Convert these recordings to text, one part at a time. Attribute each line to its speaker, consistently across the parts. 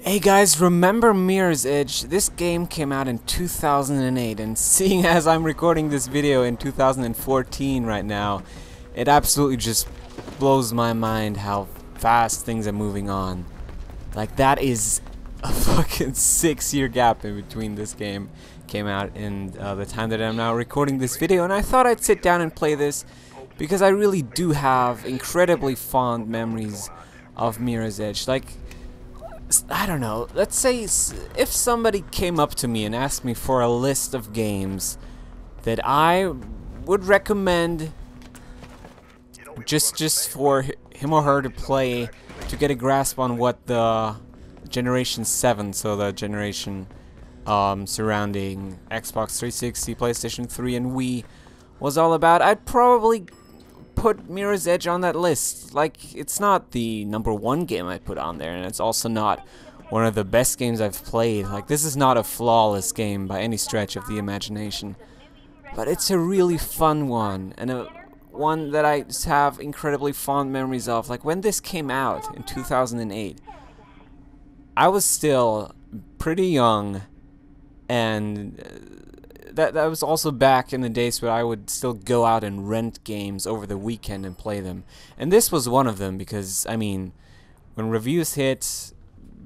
Speaker 1: Hey guys, remember Mirror's Edge? This game came out in 2008, and seeing as I'm recording this video in 2014 right now, it absolutely just blows my mind how fast things are moving on. Like, that is a fucking 6-year gap in between this game came out and the time that I'm now recording this video, and I thought I'd sit down and play this because I really do have incredibly fond memories of Mirror's Edge. Like, I don't know, let's say if somebody came up to me and asked me for a list of games that I would recommend just for him or her to play to get a grasp on what the Generation 7, so the generation surrounding Xbox 360, PlayStation 3 and Wii was all about, I'd probably put Mirror's Edge on that list. Like, it's not the #1 game I put on there, and it's also not one of the best games I've played. Like, this is not a flawless game by any stretch of the imagination, but it's a really fun one, and a one that I just have incredibly fond memories of. Like, when this came out in 2008, I was still pretty young, and that was also back in the days where I would still go out and rent games over the weekend and play them. And this was one of them because, I mean, when reviews hit,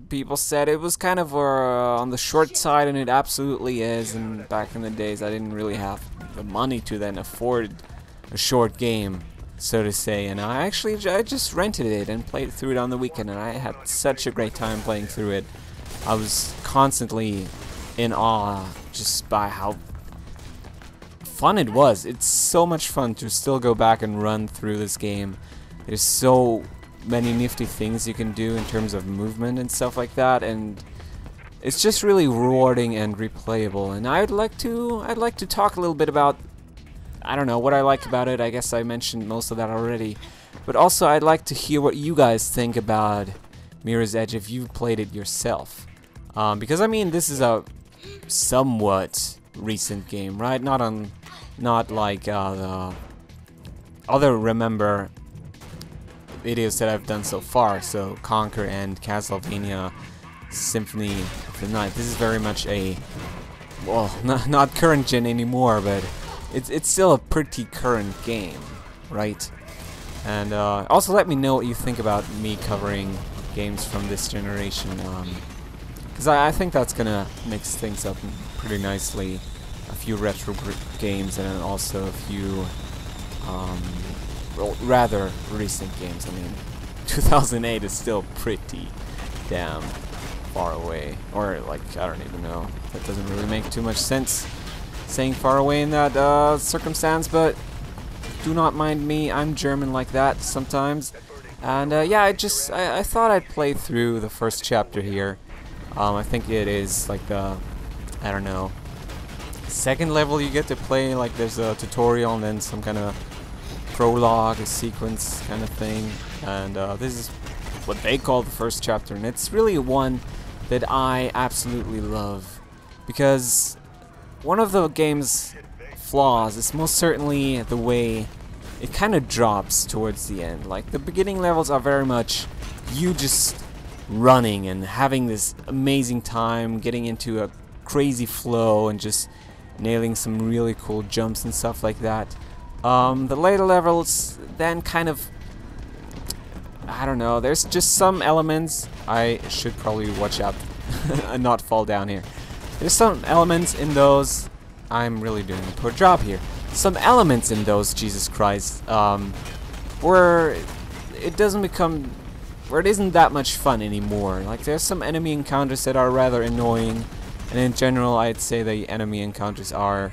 Speaker 1: people said it was kind of on the short side, and it absolutely is. And back in the days, I didn't really have the money to then afford a short game, so to say. And I just rented it and played through it on the weekend, and I had such a great time playing through it. I was constantly in awe just by how fun it was. It's so much fun to still go back and run through this game. There's so many nifty things you can do in terms of movement and stuff like that, and it's just really rewarding and replayable. And I'd like to talk a little bit about, I don't know, what I like about it. I guess I mentioned most of that already, but also I'd like to hear what you guys think about Mirror's Edge if you've played it yourself, because I mean, this is a somewhat recent game, right? Not like the other Remember videos that I've done so far, so Conquer and Castlevania Symphony of the Night. This is very much a, well, not current gen anymore, but it's still a pretty current game, right? And also let me know what you think about me covering games from this generation, because I think that's gonna mix things up pretty nicely. A few retro games, and then also a few rather recent games. I mean, 2008 is still pretty damn far away, or like, I don't even know. That doesn't really make too much sense saying far away in that circumstance, but do not mind me. I'm German like that sometimes. And yeah, I thought I'd play through the first chapter here. I think it is like the, I don't know, second level you get to play. Like, there's a tutorial and then some kind of prologue, a sequence kind of thing, and this is what they call the first chapter, and it's really one that I absolutely love, because one of the game's flaws is most certainly the way it kind of drops towards the end. Like, the beginning levels are very much you just running and having this amazing time, getting into a crazy flow and just nailing some really cool jumps and stuff like that. The later levels then kind of, I don't know, there's just some elements, I should probably watch out and not fall down here. There's some elements in those, I'm really doing a poor job here, some elements in those, Jesus Christ, where it doesn't become, where it isn't that much fun anymore. Like, there's some enemy encounters that are rather annoying, and in general I'd say the enemy encounters are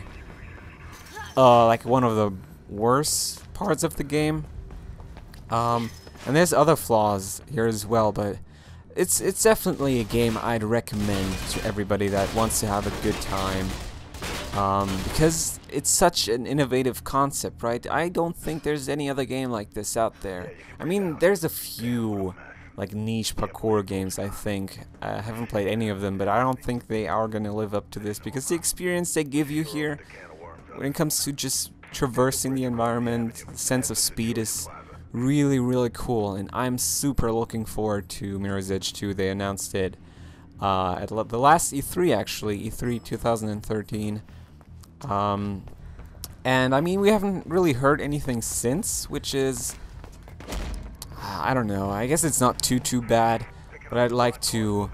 Speaker 1: like one of the worst parts of the game. And there's other flaws here as well, but it's definitely a game I'd recommend to everybody that wants to have a good time, because it's such an innovative concept, right? I don't think there's any other game like this out there. I mean, there's a few like niche parkour games, I think. I haven't played any of them, but I don't think they are gonna live up to this, because the experience they give you here when it comes to just traversing the environment, the sense of speed is really, really cool, and I'm super looking forward to Mirror's Edge 2. They announced it at the last E3 actually, E3 2013. And I mean, we haven't really heard anything since, which is, I don't know, I guess it's not too bad, but I'd like to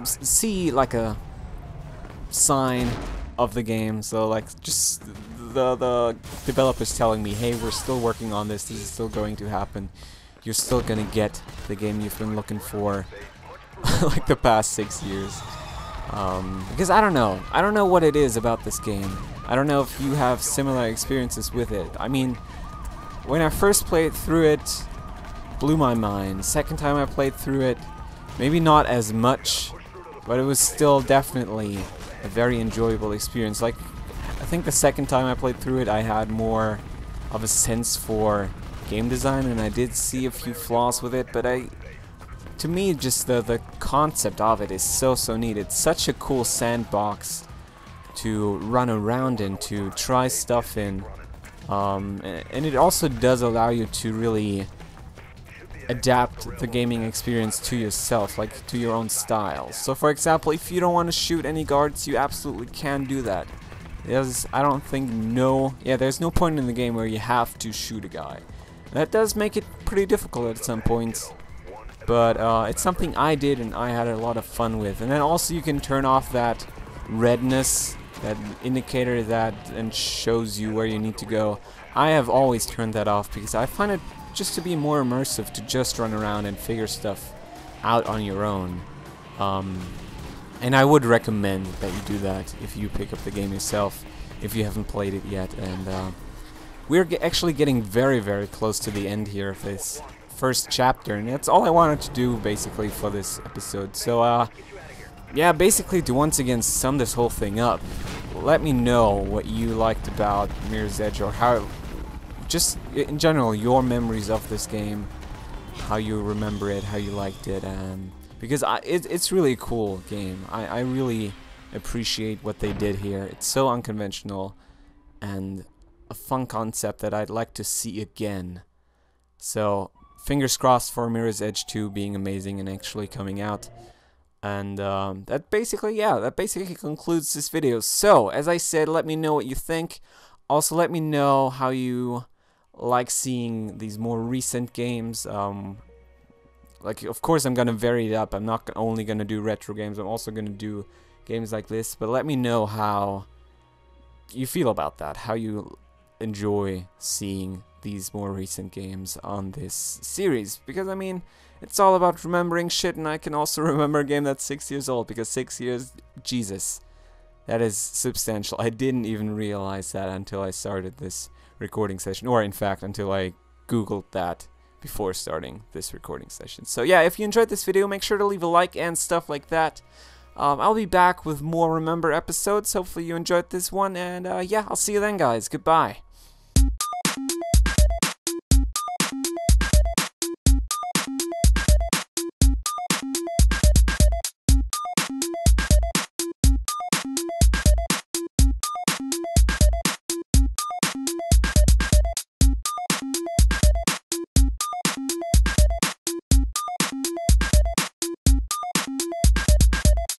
Speaker 1: see like a sign of the game, so like just the developers telling me, hey, we're still working on this, this is still going to happen, you're still gonna get the game you've been looking for like the past 6 years. Because I don't know what it is about this game. I don't know if you have similar experiences with it. I mean, when I first played through it, blew my mind. Second time I played through it, maybe not as much, but it was still definitely a very enjoyable experience. Like, I think the second time I played through it, I had more of a sense for game design, and I did see a few flaws with it, but to me, just the concept of it is so neat. It's such a cool sandbox to run around in, to try stuff in, and it also does allow you to really adapt the gaming experience to yourself, like to your own style. So for example, if you don't want to shoot any guards, you absolutely can do that. There's, I don't think, there's no point in the game where you have to shoot a guy. That does make it pretty difficult at some points, but it's something I did and I had a lot of fun with. And then also you can turn off that redness, that indicator that and shows you where you need to go. I have always turned that off because I find it just to be more immersive to just run around and figure stuff out on your own. And I would recommend that you do that if you pick up the game yourself, if you haven't played it yet. And we're actually getting very close to the end here of this first chapter, and that's all I wanted to do basically for this episode. So yeah, basically to once again sum this whole thing up, let me know what you liked about Mirror's Edge, or how, just in general, your memories of this game, how you remember it, how you liked it, because it's really a cool game. I really appreciate what they did here. It's so unconventional and a fun concept that I'd like to see again. So fingers crossed for Mirror's Edge 2 being amazing and actually coming out. And that basically concludes this video. So, as I said, let me know what you think. Also, let me know how you like seeing these more recent games. Like, of course, I'm gonna vary it up. I'm not only gonna do retro games. I'm also gonna do games like this. But let me know how you feel about that. How you enjoy seeing these more recent games on this series, because I mean, it's all about remembering shit, and I can also remember a game that's 6 years old, because 6 years, Jesus, that is substantial. I didn't even realize that until I started this recording session, or in fact until I googled that before starting this recording session. So yeah, if you enjoyed this video, make sure to leave a like and stuff like that. I'll be back with more Remember episodes. Hopefully you enjoyed this one, and yeah, I'll see you then, guys. Goodbye.